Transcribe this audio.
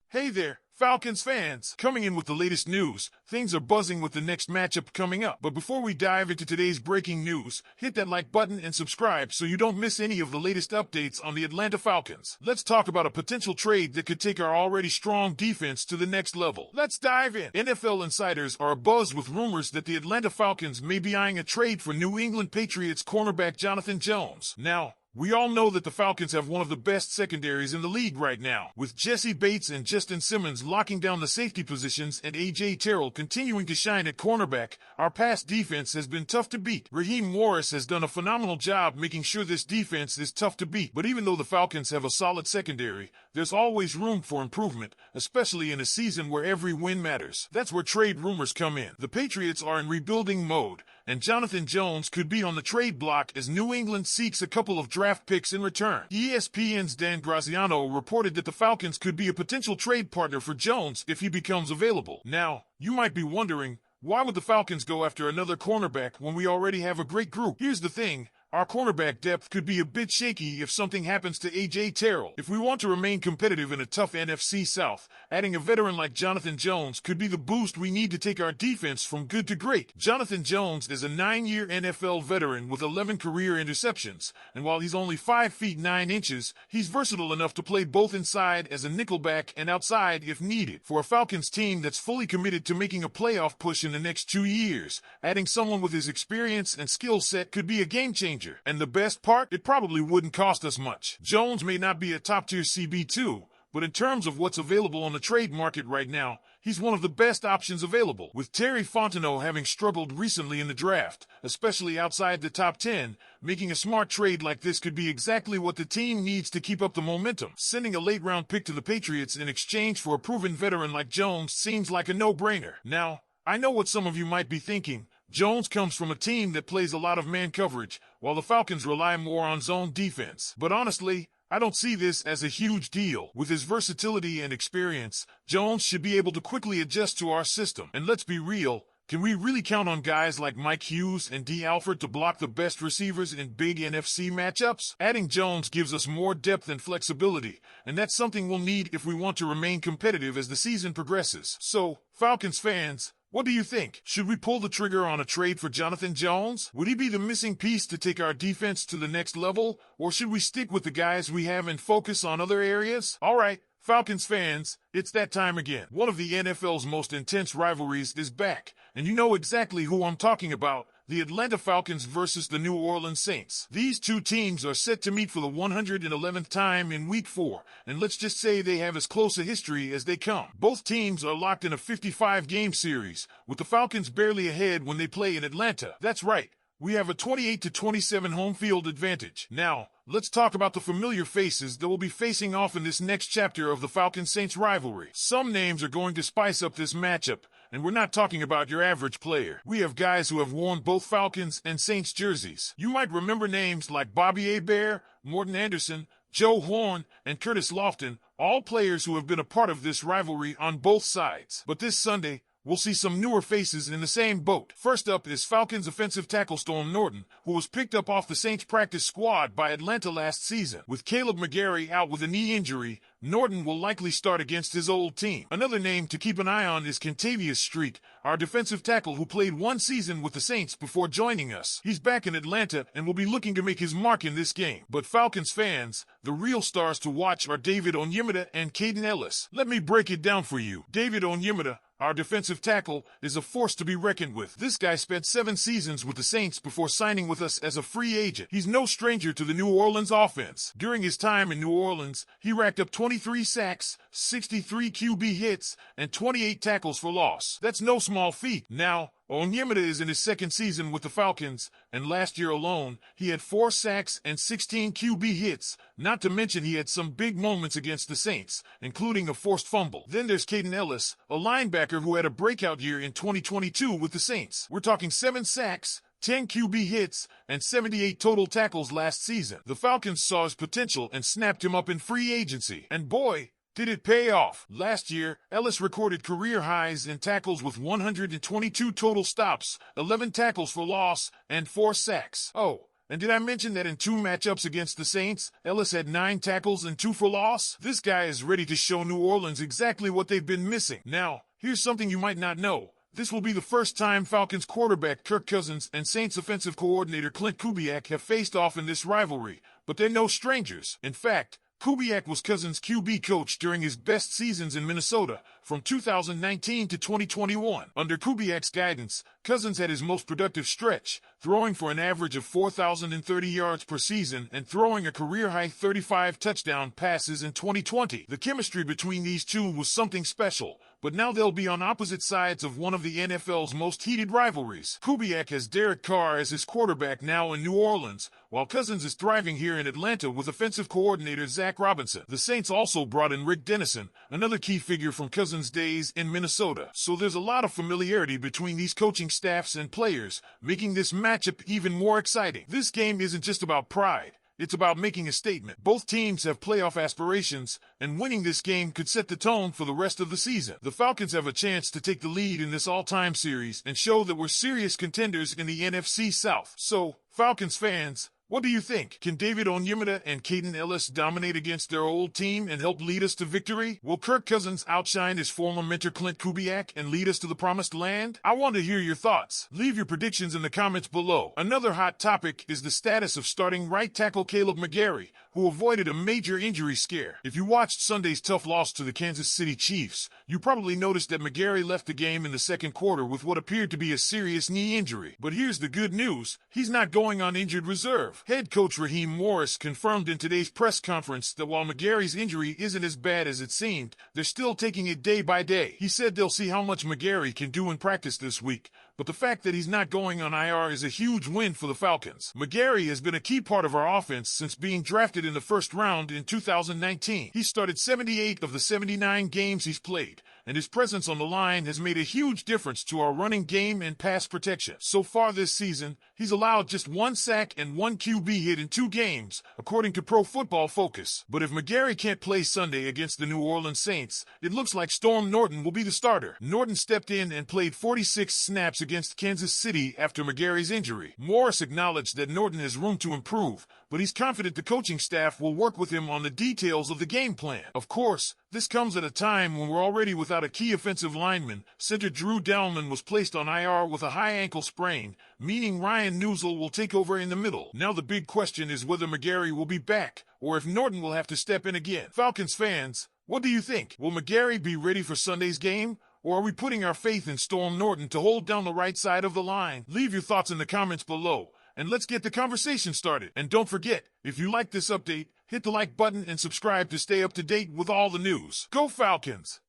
Hey there, Falcons fans! Coming in with the latest news, things are buzzing with the next matchup coming up. But before we dive into today's breaking news, hit that like button and subscribe so you don't miss any of the latest updates on the Atlanta Falcons. Let's talk about a potential trade that could take our already strong defense to the next level. Let's dive in. NFL insiders are abuzz with rumors that the Atlanta Falcons may be eyeing a trade for New England Patriots cornerback Jonathan Jones. Now, we all know that the Falcons have one of the best secondaries in the league right now, with Jesse Bates and Justin Simmons locking down the safety positions and A.J. Terrell continuing to shine at cornerback. Our pass defense has been tough to beat. Raheem Morris has done a phenomenal job making sure this defense is tough to beat. But even though the Falcons have a solid secondary, there's always room for improvement, especially in a season where every win matters. That's where trade rumors come in. The Patriots are in rebuilding mode, and Jonathan Jones could be on the trade block as New England seeks a couple of draft picks in return. ESPN's Dan Graziano reported that the Falcons could be a potential trade partner for Jones if he becomes available. Now, you might be wondering, why would the Falcons go after another cornerback when we already have a great group? Here's the thing. Our cornerback depth could be a bit shaky if something happens to A.J. Terrell. If we want to remain competitive in a tough NFC South, adding a veteran like Jonathan Jones could be the boost we need to take our defense from good to great. Jonathan Jones is a 9-year NFL veteran with 11 career interceptions, and while he's only 5 feet 9 inches, he's versatile enough to play both inside as a nickelback and outside if needed. For a Falcons team that's fully committed to making a playoff push in the next 2 years, adding someone with his experience and skill set could be a game changer. And the best part, it probably wouldn't cost us much. Jones may not be a top-tier CB2, but in terms of what's available on the trade market right now, he's one of the best options available. With Terry Fontenot having struggled recently in the draft, especially outside the top 10, making a smart trade like this could be exactly what the team needs to keep up the momentum. Sending a late-round pick to the Patriots in exchange for a proven veteran like Jones seems like a no-brainer. Now, I know what some of you might be thinking. Jones comes from a team that plays a lot of man coverage, while the Falcons rely more on zone defense. But honestly, I don't see this as a huge deal. With his versatility and experience, Jones should be able to quickly adjust to our system. And let's be real, can we really count on guys like Mike Hughes and D. Alford to block the best receivers in big NFC matchups? Adding Jones gives us more depth and flexibility, and that's something we'll need if we want to remain competitive as the season progresses. So, Falcons fans, what do you think? Should we pull the trigger on a trade for Jonathan Jones? Would he be the missing piece to take our defense to the next level? Or should we stick with the guys we have and focus on other areas? All right, Falcons fans, it's that time again. One of the NFL's most intense rivalries is back, and you know exactly who I'm talking about. The Atlanta Falcons versus the New Orleans Saints. These two teams are set to meet for the 111th time in Week 4, and let's just say they have as close a history as they come. Both teams are locked in a 55-game series, with the Falcons barely ahead when they play in Atlanta. That's right, we have a 28-27 home field advantage. Now, let's talk about the familiar faces that will be facing off in this next chapter of the Falcons-Saints rivalry. Some names are going to spice up this matchup, and we're not talking about your average player. We have guys who have worn both Falcons and Saints jerseys. You might remember names like Bobby Hebert, Morton Anderson, Joe Horn, and Curtis Lofton, all players who have been a part of this rivalry on both sides. But this Sunday, we'll see some newer faces in the same boat. First up is Falcons offensive tackle Storm Norton, who was picked up off the Saints practice squad by Atlanta last season. With Caleb McGarry out with a knee injury, Norton will likely start against his old team. Another name to keep an eye on is Kentavious Street, our defensive tackle who played 1 season with the Saints before joining us. He's back in Atlanta and will be looking to make his mark in this game. But Falcons fans, the real stars to watch are David Onyemata and Caden Ellis. Let me break it down for you. David Onyemata, our defensive tackle, is a force to be reckoned with. This guy spent 7 seasons with the Saints before signing with us as a free agent. He's no stranger to the New Orleans offense. During his time in New Orleans, he racked up 23 sacks, 63 QB hits, and 28 tackles for loss. That's no small feat. Now, Onyemata is in his 2nd season with the Falcons, and last year alone, he had 4 sacks and 16 QB hits, not to mention he had some big moments against the Saints, including a forced fumble. Then there's Caden Ellis, a linebacker who had a breakout year in 2022 with the Saints. We're talking 7 sacks, 10 QB hits, and 78 total tackles last season. The Falcons saw his potential and snapped him up in free agency. And boy, did it pay off. Last year, Ellis recorded career highs in tackles with 122 total stops, 11 tackles for loss, and 4 sacks. Oh, And did I mention that in 2 matchups against the Saints, Ellis had 9 tackles and 2 for loss? This guy is ready to show New Orleans exactly what they've been missing. Now, here's something you might not know. This will be the first time Falcons quarterback Kirk Cousins and Saints offensive coordinator Clint Kubiak have faced off in this rivalry, but they're no strangers. In fact, Kubiak was Cousins' QB coach during his best seasons in Minnesota from 2019 to 2021. Under Kubiak's guidance, Cousins had his most productive stretch, throwing for an average of 4,030 yards per season and throwing a career-high 35 touchdown passes in 2020. The chemistry between these two was something special, but now they'll be on opposite sides of one of the NFL's most heated rivalries. Kubiak has Derek Carr as his quarterback now in New Orleans, while Cousins is thriving here in Atlanta with offensive coordinator Zach Robinson. The Saints also brought in Rick Dennison, another key figure from Cousins' days in Minnesota. So there's a lot of familiarity between these coaching staffs and players, making this matchup even more exciting. This game isn't just about pride. It's about making a statement. Both teams have playoff aspirations, and winning this game could set the tone for the rest of the season. The Falcons have a chance to take the lead in this all-time series and show that we're serious contenders in the NFC South. So, Falcons fans, what do you think? Can David Onyemata and Caden Ellis dominate against their old team and help lead us to victory? Will Kirk Cousins outshine his former mentor Clint Kubiak and lead us to the promised land? I want to hear your thoughts. Leave your predictions in the comments below. Another hot topic is the status of starting right tackle Caleb McGarry, who avoided a major injury scare. If you watched Sunday's tough loss to the Kansas City Chiefs, you probably noticed that McGarry left the game in the second quarter with what appeared to be a serious knee injury. But here's the good news. He's not going on injured reserve. Head coach Raheem Morris confirmed in today's press conference that while McGarry's injury isn't as bad as it seemed, they're still taking it day by day. He said they'll see how much McGarry can do in practice this week, but the fact that he's not going on IR is a huge win for the Falcons. McGarry has been a key part of our offense since being drafted in the first round in 2019. He started 78 of the 79 games he's played, and his presence on the line has made a huge difference to our running game and pass protection. So far this season, he's allowed just 1 sack and 1 QB hit in 2 games, according to Pro Football Focus. But if McGarry can't play Sunday against the New Orleans Saints, it looks like Storm Norton will be the starter. Norton stepped in and played 46 snaps against Kansas City after McGarry's injury. Morris acknowledged that Norton has room to improve, but he's confident the coaching staff will work with him on the details of the game plan. Of course, this comes at a time when we're already without a key offensive lineman. Center Drew Dalman was placed on IR with a high ankle sprain, meaning Ryan Newsel will take over in the middle. Now the big question is whether McGarry will be back, or if Norton will have to step in again. Falcons fans, what do you think? Will McGarry be ready for Sunday's game? Or are we putting our faith in Storm Norton to hold down the right side of the line? Leave your thoughts in the comments below, and let's get the conversation started. And don't forget, if you like this update, hit the like button and subscribe to stay up to date with all the news. Go Falcons!